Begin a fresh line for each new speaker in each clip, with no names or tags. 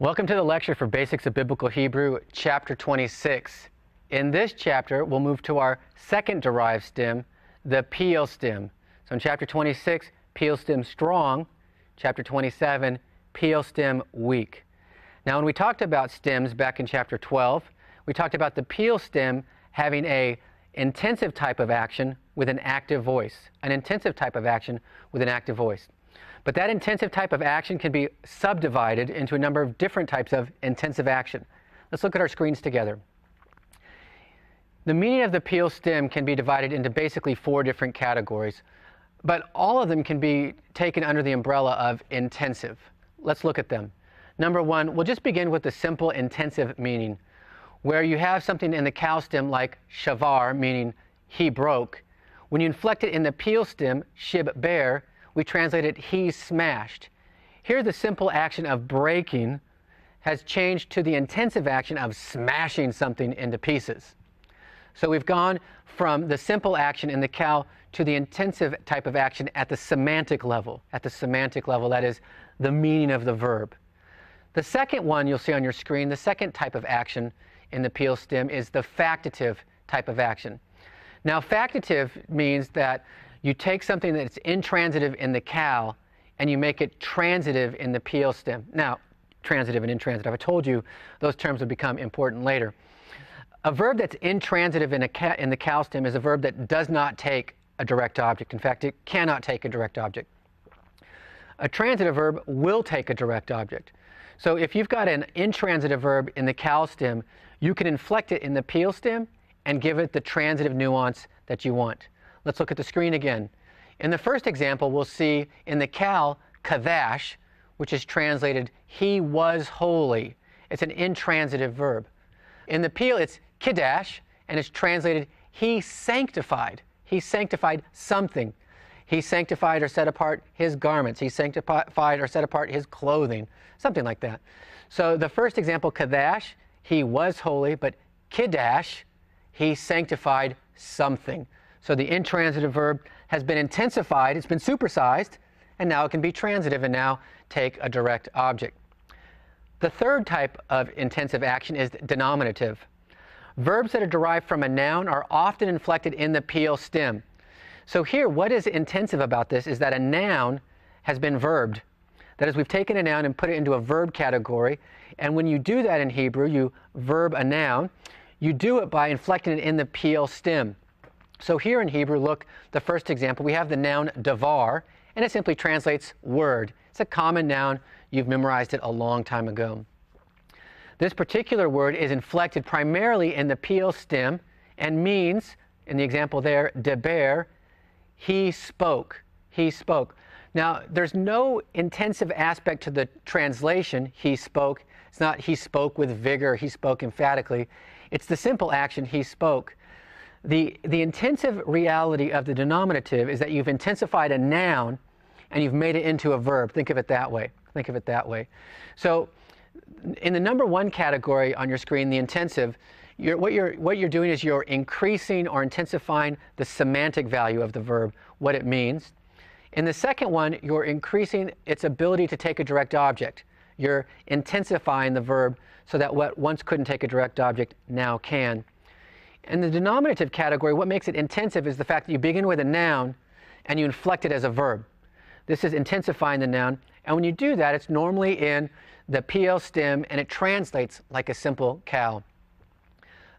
Welcome to the lecture for Basics of Biblical Hebrew, Chapter 26. In this chapter, we'll move to our second derived stem, the Piel stem. So in Chapter 26, Piel stem strong. Chapter 27, Piel stem weak. Now when we talked about stems back in Chapter 12, we talked about the Piel stem having an intensive type of action with an active voice. An intensive type of action with an active voice. But that intensive type of action can be subdivided into a number of different types of intensive action. Let's look at our screens together. The meaning of the Piel stem can be divided into basically four different categories, but all of them can be taken under the umbrella of intensive. Let's look at them. Number one, we'll just begin with the simple intensive meaning, where you have something in the Kal stem like shavar, meaning he broke. When you inflect it in the Piel stem, shib bear, we translate it, he smashed. Here the simple action of breaking has changed to the intensive action of smashing something into pieces. So we've gone from the simple action in the Kal to the intensive type of action at the semantic level. At the semantic level, that is the meaning of the verb. The second one you'll see on your screen, the second type of action in the Piel stem is the factative type of action. Now factative means that you take something that's intransitive in the Kal and you make it transitive in the Piel stem. Now, transitive and intransitive, I told you those terms would become important later. A verb that's intransitive in the Kal stem is a verb that does not take a direct object. In fact, it cannot take a direct object. A transitive verb will take a direct object. So if you've got an intransitive verb in the Kal stem, you can inflect it in the Piel stem and give it the transitive nuance that you want. Let's look at the screen again. In the first example, we'll see in the Kal, kadash, which is translated, he was holy. It's an intransitive verb. In the Piel, it's kiddash, and it's translated, he sanctified. He sanctified something. He sanctified or set apart his garments. He sanctified or set apart his clothing, something like that. So the first example, kadash, he was holy, but kiddash, he sanctified something. So the intransitive verb has been intensified, it's been supersized, and now it can be transitive and now take a direct object. The third type of intensive action is denominative. Verbs that are derived from a noun are often inflected in the Piel stem. So here, what is intensive about this is that a noun has been verbed. That is, we've taken a noun and put it into a verb category, and when you do that in Hebrew, you verb a noun, you do it by inflecting it in the Piel stem. So here in Hebrew, look, the first example, we have the noun davar, and it simply translates word. It's a common noun. You've memorized it a long time ago. This particular word is inflected primarily in the Piel stem and means, in the example there, deber, he spoke. He spoke. Now, there's no intensive aspect to the translation, he spoke. It's not he spoke with vigor, he spoke emphatically. It's the simple action, he spoke. The intensive reality of the denominative is that you've intensified a noun and you've made it into a verb. Think of it that way. Think of it that way. So in the number one category on your screen, the intensive, what you're doing is you're increasing or intensifying the semantic value of the verb, what it means. In the second one, you're increasing its ability to take a direct object. You're intensifying the verb so that what once couldn't take a direct object now can. In the denominative category, what makes it intensive is the fact that you begin with a noun and you inflect it as a verb. This is intensifying the noun, and when you do that, it's normally in the Piel stem and it translates like a simple Kal.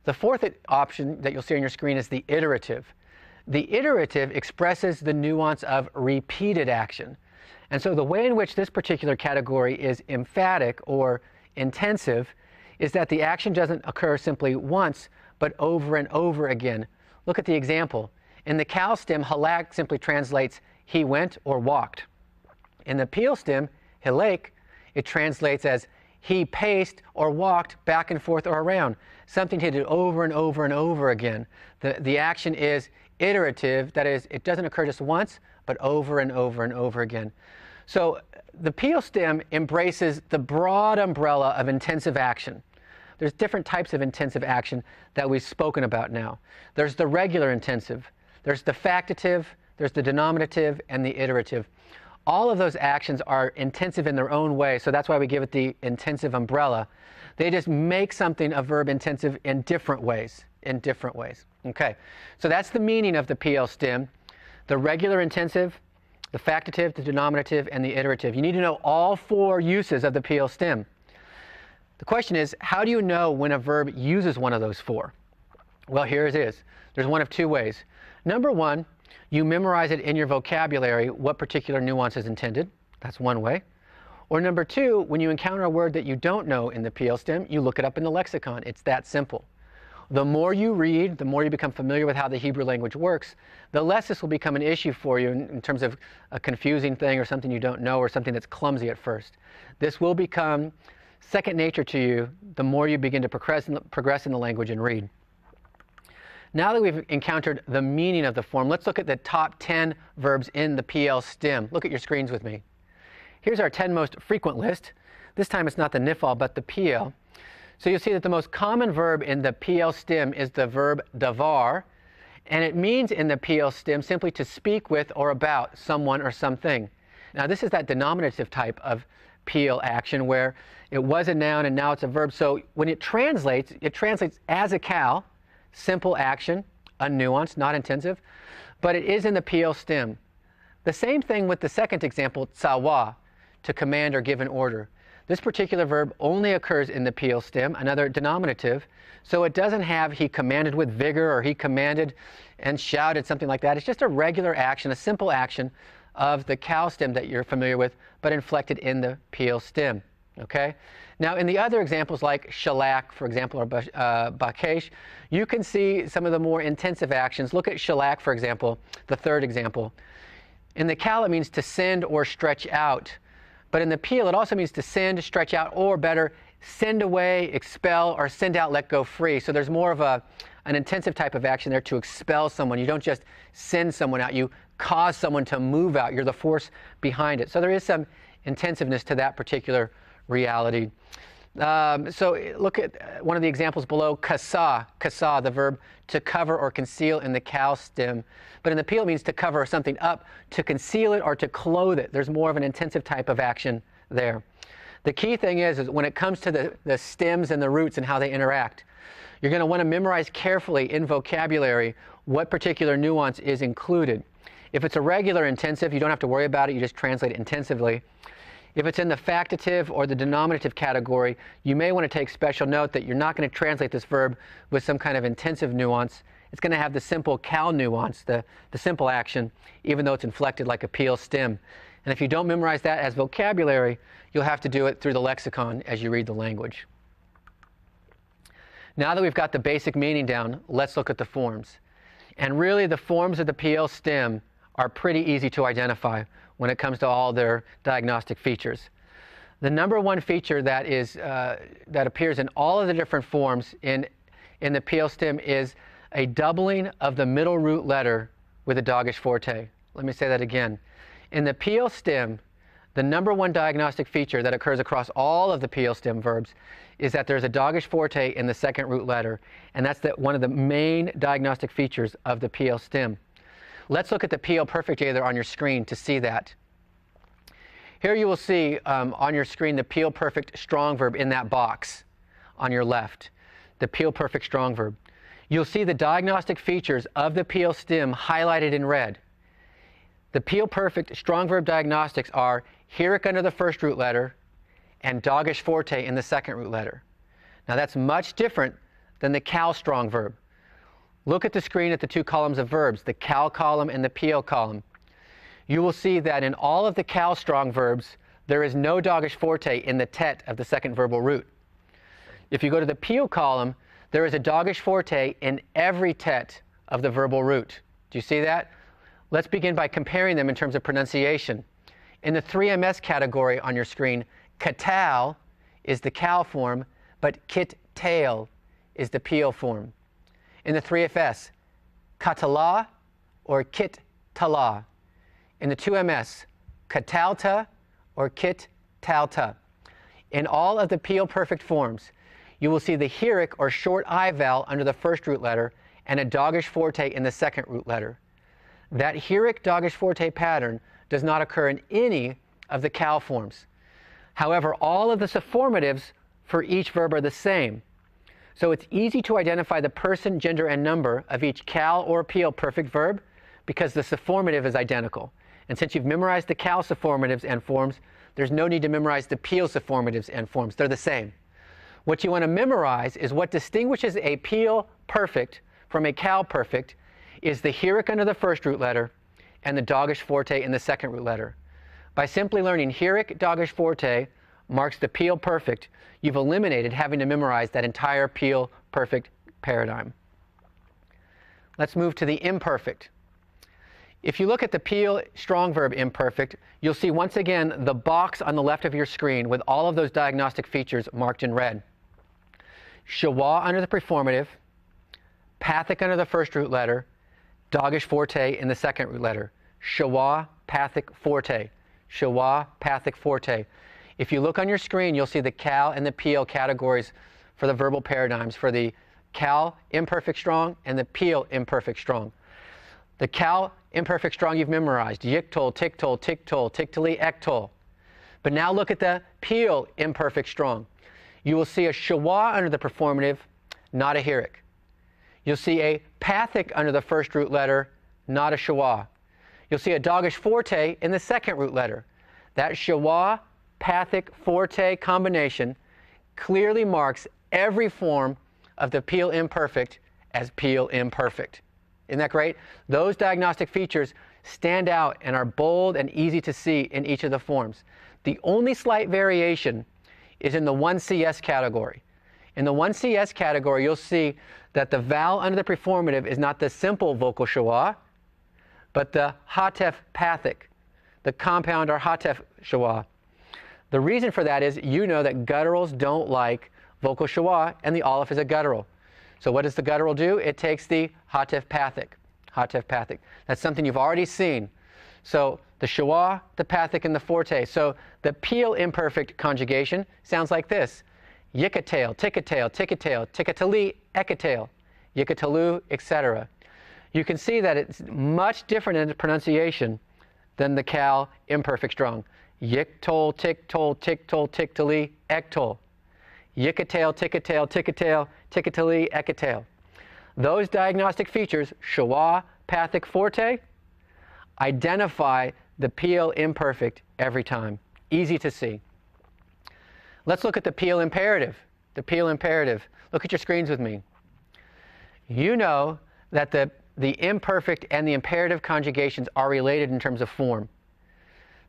The fourth option that you'll see on your screen is the iterative. The iterative expresses the nuance of repeated action. And so the way in which this particular category is emphatic or intensive is that the action doesn't occur simply once, but over and over again. Look at the example. In the Kal stem, halak simply translates he went or walked. In the Piel stem, hilek, it translates as he paced or walked back and forth or around. Something he did over and over and over again. The action is iterative, that is, it doesn't occur just once, but over and over and over again. So the Piel stem embraces the broad umbrella of intensive action. There's different types of intensive action that we've spoken about now. There's the regular intensive, there's the factative, there's the denominative, and the iterative. all of those actions are intensive in their own way, so that's why we give it the intensive umbrella. They just make something a verb intensive in different ways, Okay, so that's the meaning of the PL stem, the regular intensive, the factitive, the denominative, and the iterative. You need to know all 4 uses of the PL stem. The question is, how do you know when a verb uses one of those 4? Well, here it is. There's one of 2 ways. Number 1, you memorize it in your vocabulary what particular nuance is intended. That's one way. Or number 2, when you encounter a word that you don't know in the PL stem, you look it up in the lexicon. It's that simple. The more you read, the more you become familiar with how the Hebrew language works, the less this will become an issue for you in terms of a confusing thing or something you don't know or something that's clumsy at first. This will become second nature to you the more you begin to progress in the language and read. Now that we've encountered the meaning of the form, let's look at the top 10 verbs in the PL stem. Look at your screens with me. Here's our 10 most frequent list. This time it's not the nifal, but the PL. So you'll see that the most common verb in the PL stem is the verb davar, and it means in the PL stem simply to speak with or about someone or something. Now this is that denominative type of PL action where it was a noun and now it's a verb. So when it translates as a cal, simple action, a nuance, not intensive, but it is in the PL stem. The same thing with the second example, tsawa, to command or give an order. This particular verb only occurs in the PL stem, another denominative, so it doesn't have he commanded with vigor or he commanded and shouted, something like that. It's just a regular action, a simple action of the cal stem that you're familiar with, but inflected in the PL stem. Okay? Now, in the other examples like shalak, for example, or bakesh, you can see some of the more intensive actions. Look at shalak, for example, the third example. In the cal, it means to send or stretch out. But in the PL, it also means to send, stretch out, or better, send away, expel, or send out, let go free. So there's more of an intensive type of action there to expel someone. You don't just send someone out. You cause someone to move out. You're the force behind it. So there is some intensiveness to that particular reality. So look at one of the examples below, kasa, the verb to cover or conceal in the cal stem. But in the PL, it means to cover something up, to conceal it, or to clothe it. There's more of an intensive type of action there. The key thing is when it comes to the stems and the roots and how they interact, you're going to want to memorize carefully in vocabulary what particular nuance is included. If it's a regular intensive, you don't have to worry about it. You just translate it intensively. If it's in the factitive or the denominative category, you may want to take special note that you're not going to translate this verb with some kind of intensive nuance. It's going to have the simple cal nuance, the simple action, even though it's inflected like a PL stem. And if you don't memorize that as vocabulary, you'll have to do it through the lexicon as you read the language. Now that we've got the basic meaning down, let's look at the forms. And really, the forms of the PL stem are pretty easy to identify when it comes to all their diagnostic features. The number one feature that appears in all of the different forms in the PL stem is a doubling of the middle root letter with a dogish forte. Let me say that again. In the PL stem, the number one diagnostic feature that occurs across all of the PL stem verbs is that there's a dogish forte in the second root letter, and that's one of the main diagnostic features of the PL stem. Let's look at the PL perfect J there on your screen to see that. Here you will see on your screen the PL perfect strong verb in that box on your left, the PL perfect strong verb. You'll see the diagnostic features of the PL stem highlighted in red. The PL perfect strong verb diagnostics are Hirik under the first root letter and dogish forte in the second root letter. Now that's much different than the cal strong verb. Look at the screen at the two columns of verbs, the cal column and the PL column. You will see that in all of the cal strong verbs, there is no dogish forte in the tet of the second verbal root. If you go to the PL column, there is a dogish forte in every tet of the verbal root. Do you see that? Let's begin by comparing them in terms of pronunciation. In the 3MS category on your screen, katal is the cal form, but kit-tail is the PL form. In the 3FS, katala or kit-tala. In the 2MS, katalta or kit-talta. In all of the PL perfect forms, you will see the Hirik or short I vowel under the first root letter and a dogish forte in the second root letter. That Hirik dogish forte pattern does not occur in any of the cal forms. However, all of the suffirmatives for each verb are the same. So it's easy to identify the person, gender, and number of each cal or PL perfect verb because the suffirmative is identical. And since you've memorized the cal suffirmatives and forms, there's no need to memorize the PL suffirmatives and forms. They're the same. What you want to memorize is what distinguishes a PL perfect from a cal perfect is the heroic under the first root letter and the dogish forte in the second root letter. By simply learning heroic, dogish forte marks the PL perfect, you've eliminated having to memorize that entire PL perfect paradigm. Let's move to the imperfect. If you look at the PL strong verb imperfect, you'll see once again the box on the left of your screen with all of those diagnostic features marked in red. Schwa under the preformative, pathic under the first root letter, dogish forte in the second root letter. Schwa, pathic, forte. Schwa, pathic, forte. If you look on your screen, you'll see the cal and the PL categories for the verbal paradigms for the cal imperfect strong and the PL imperfect strong. The cal imperfect strong you've memorized, yiktol, tiktol, tiktol, tiktali, ektol. But now look at the PL imperfect strong. You will see a schwa under the preformative, not a heroic. You'll see a pathic under the first root letter, not a schwa. You'll see a dogish forte in the second root letter. That schwa, pathic, forte combination clearly marks every form of the PL imperfect as PL imperfect. Isn't that great? Those diagnostic features stand out and are bold and easy to see in each of the forms. The only slight variation is in the 1CS category. In the 1CS category, you'll see that the vowel under the preformative is not the simple vocal schwa, but the hatef pathic, the compound or hatef schwa. The reason for that is you know that gutturals don't like vocal schwa, and the aleph is a guttural. So what does the guttural do? It takes the hatef pathic. Hatef pathic. That's something you've already seen. So the schwa, the pathic, and the forte. So the PL imperfect conjugation sounds like this. Yikatail, tikatail, tikatail, tikatali, ekatail, yikatalu, etc. You can see that it's much different in its pronunciation than the cal imperfect strong. Yiktol, tiktol, tiktol, tiktali, ektol. Yikatail, tikatail, tikatail, tikatali, ekatail. Those diagnostic features, schwa, pathic, forte, identify the PL imperfect every time. Easy to see. Let's look at the PL imperative. The PL imperative. Look at your screens with me. You know that the imperfect and the imperative conjugations are related in terms of form.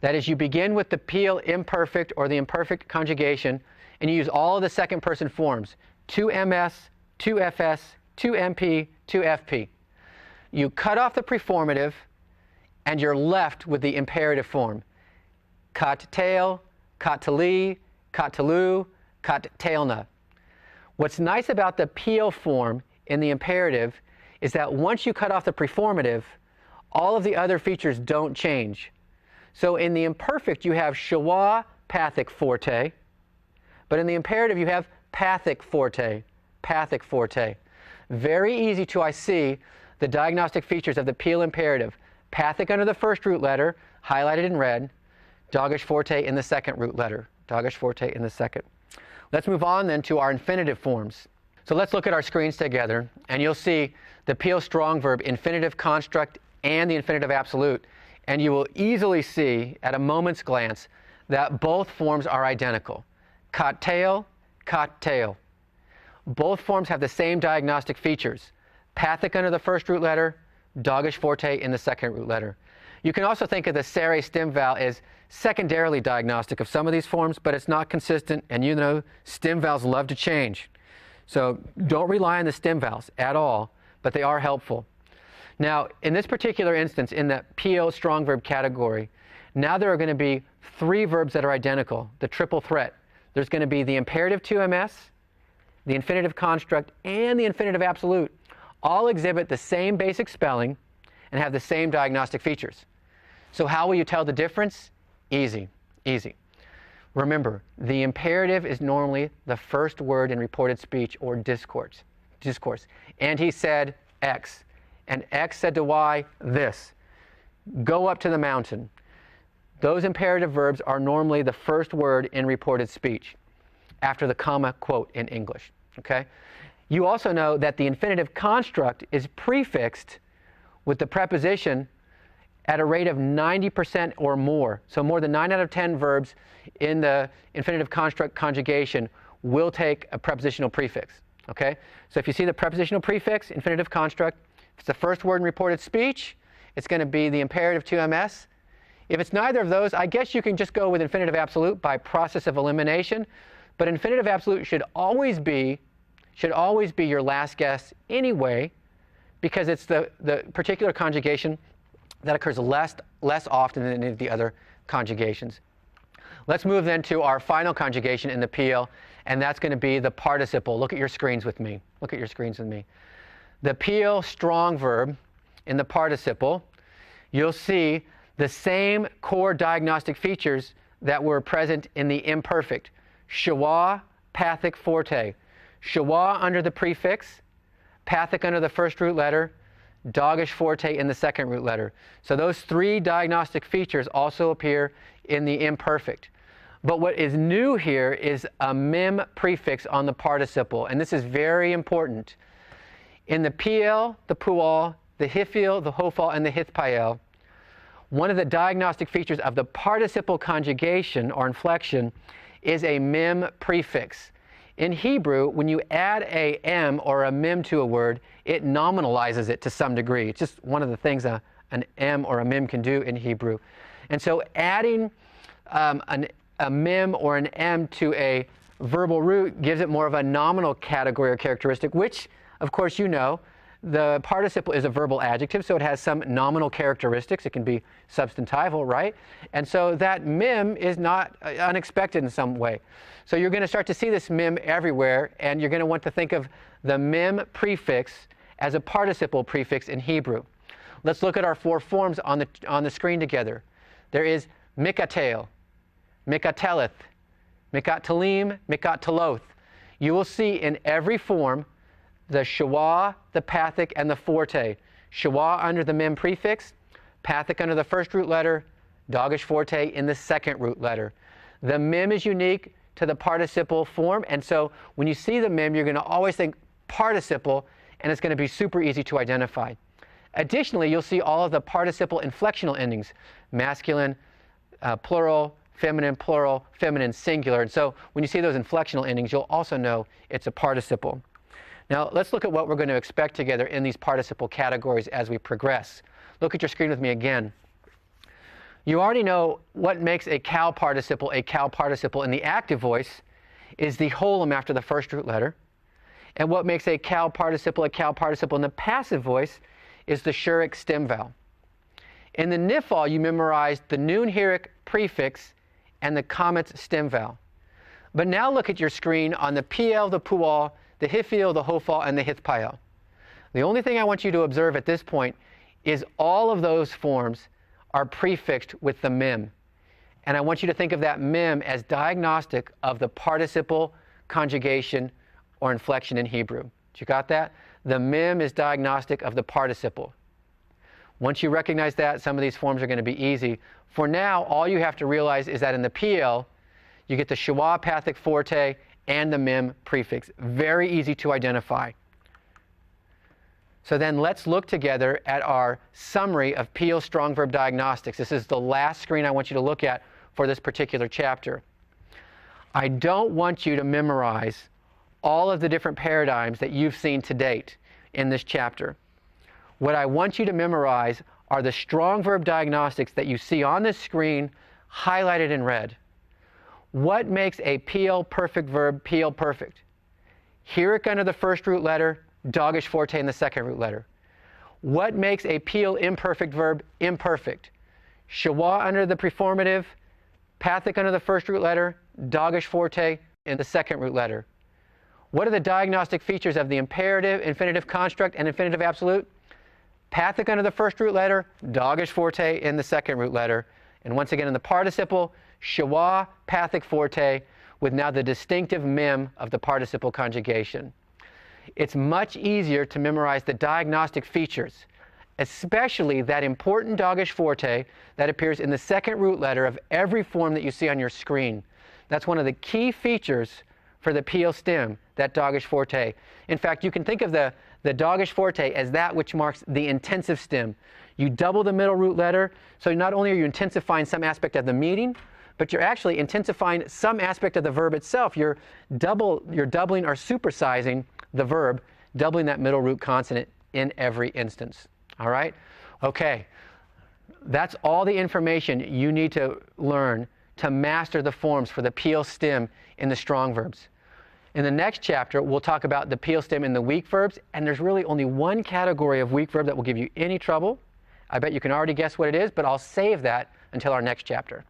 That is, you begin with the PL imperfect or the imperfect conjugation, and you use all of the second person forms. 2MS, 2FS, 2MP, 2FP. You cut off the preformative, and you're left with the imperative form. Kat tail, kat tali, kat talu, kat tailna. What's nice about the PL form in the imperative is that once you cut off the preformative, all of the other features don't change. So in the imperfect, you have schwa, pathic, forte. But in the imperative, you have pathic, forte, pathic, forte. Very easy to see the diagnostic features of the PL imperative. Pathic under the first root letter, highlighted in red. Dogish forte in the second root letter. Dogish forte in the second. Let's move on then to our infinitive forms. So let's look at our screens together, and you'll see the PL strong verb infinitive construct and the infinitive absolute. And you will easily see at a moment's glance that both forms are identical. Kat tail, kat tail. Both forms have the same diagnostic features. Pathic under the first root letter, dogish forte in the second root letter. You can also think of the serré stem vowel as secondarily diagnostic of some of these forms, but it's not consistent, and you know stem vowels love to change. So don't rely on the stem vowels at all, but they are helpful. Now, in this particular instance, in the PL strong verb category, now there are going to be three verbs that are identical, the triple threat. There's going to be the imperative 2MS, the infinitive construct, and the infinitive absolute. All exhibit the same basic spelling and have the same diagnostic features. So how will you tell the difference? Easy, easy. Remember, the imperative is normally the first word in reported speech or discourse. And he said X. And X said to Y, this. Go up to the mountain. those imperative verbs are normally the first word in reported speech after the comma quote in English. Okay? You also know that the infinitive construct is prefixed with the preposition at a rate of 90% or more. So more than 9 out of 10 verbs in the infinitive construct conjugation will take a prepositional prefix. Okay? So if you see the prepositional prefix, infinitive construct, if it's the first word in reported speech, it's going to be the imperative 2ms. If it's neither of those, I guess you can just go with infinitive absolute by process of elimination. But infinitive absolute should always be your last guess anyway, because it's the particular conjugation that occurs less often than any of the other conjugations. Let's move then to our final conjugation in the PL, and that's going to be the participle. Look at your screens with me. Look at your screens with me. The PL strong verb in the participle, you'll see the same core diagnostic features that were present in the imperfect. Schwa, pathic, forte. Schwa under the prefix, pathic under the first root letter, doggish forte in the second root letter. So those three diagnostic features also appear in the imperfect. But what is new here is a mem prefix on the participle, and this is very important. In the PL, the pual, the hifil, the hofal, and the hithpael, one of the diagnostic features of the participle conjugation or inflection is a mem prefix. In Hebrew, when you add a m or a mem to a word, it nominalizes it to some degree. It's just one of the things an m or a mem can do in Hebrew. And so adding a mem or an m to a verbal root gives it more of a nominal category or characteristic, which, of course, you know, the participle is a verbal adjective, so it has some nominal characteristics. It can be substantival, right? And so that mem is not unexpected in some way. So you're going to start to see this mem everywhere, and you're going to want to think of the mem prefix as a participle prefix in Hebrew. Let's look at our four forms on the screen together. There is mikatel, mikateleth, mikatelim, mikataloth. You will see in every form the schwa, the pathic, and the forte. Schwa under the mem prefix, pathic under the first root letter, doggish forte in the second root letter. The mem is unique to the participle form, and so when you see the mem, you're going to always think participle, and it's going to be super easy to identify. Additionally, you'll see all of the participle inflectional endings, masculine, plural, feminine, singular. And so when you see those inflectional endings, you'll also know it's a participle. Now, let's look at what we're going to expect together in these participle categories as we progress. Look at your screen with me again. You already know what makes a cow participle in the active voice is the holum after the first root letter. And what makes a cow participle in the passive voice is the shuric stem vowel. In the nifal, you memorized the noon heric prefix and the comet's stem vowel. But now look at your screen on the PL, the pual, the hifil, the hofal, and the hithpael. The only thing I want you to observe at this point is all of those forms are prefixed with the mem. And I want you to think of that mem as diagnostic of the participle conjugation or inflection in Hebrew. You got that? The mem is diagnostic of the participle. Once you recognize that, some of these forms are going to be easy. For now, all you have to realize is that in the PL, you get the schwa, pathic, forte, and the mem prefix. Very easy to identify. So then let's look together at our summary of PL strong verb diagnostics. This is the last screen I want you to look at for this particular chapter. I don't want you to memorize all of the different paradigms that you've seen to date in this chapter. What I want you to memorize are the strong verb diagnostics that you see on this screen highlighted in red. What makes a PL perfect verb PL perfect? Heric under the first root letter, doggish forte in the second root letter. What makes a PL imperfect verb imperfect? Schwa under the preformative, pathic under the first root letter, doggish forte in the second root letter. What are the diagnostic features of the imperative, infinitive construct, and infinitive absolute? Pathic under the first root letter, doggish forte in the second root letter. And once again in the participle, schwa, pathic, forte, with now the distinctive mem of the participle conjugation. It's much easier to memorize the diagnostic features especially that important dogish forte that appears in the second root letter of every form that you see on your screen. That's one of the key features for the PL stem, that dogish forte. In fact, you can think of the dogish forte as that which marks the intensive stem. You double the middle root letter, so not only are you intensifying some aspect of the meaning, but you're actually intensifying some aspect of the verb itself. You're doubling or supersizing the verb, doubling that middle root consonant in every instance. All right? Okay. That's all the information you need to learn to master the forms for the PL stem in the strong verbs. In the next chapter, we'll talk about the PL stem in the weak verbs, and there's really only one category of weak verb that will give you any trouble. I bet you can already guess what it is, but I'll save that until our next chapter.